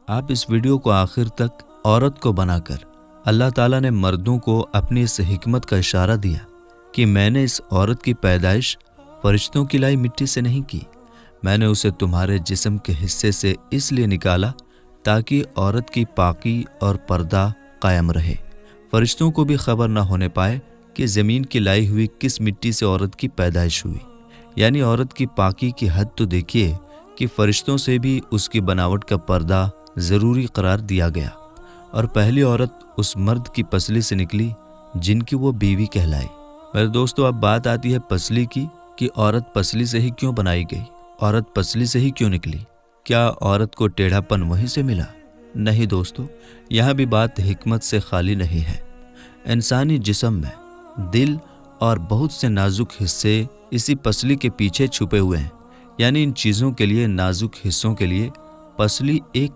آپ اس ویڈیو کو آخر تک عورت کو بنا کر اللہ تعالیٰ نے مردوں کو اپنی اس حکمت کا اشارہ دیا کہ میں نے اس عورت کی پیدائش فرشتوں کی لائی مٹی سے نہیں کی، میں نے اسے تمہارے جسم کے حصے سے اس لیے نکالا تاکہ عورت کی پاکی اور پردہ قائم رہے، فرشتوں کو بھی خبر نہ ہونے پائے کہ زمین کی لائی ہوئی کس مٹی سے عورت کی پیدائش ہوئی۔ یعنی عورت کی پاکی کی حد تو دیکھیے کہ فرشتوں سے بھی اس کی بناوٹ کا پردہ ضروری قرار دیا گیا، اور پہلی عورت اس مرد کی پسلی سے نکلی جن کی وہ بیوی کہلائی۔ میرے دوستو، اب بات آتی ہے پسلی کی کہ عورت پسلی سے ہی کیوں بنائی گئی، عورت پسلی سے ہی کیوں نکلی؟ کیا عورت کو ٹیڑھا پن وہیں سے ملا؟ نہیں دوستو، یہاں بھی بات حکمت سے خالی نہیں ہے۔ انسانی جسم میں دل اور بہت سے نازک حصے اسی پسلی کے پیچھے چھپے ہوئے ہیں، یعنی ان چیزوں کے لیے، نازک حصوں کے لیے پسلی ایک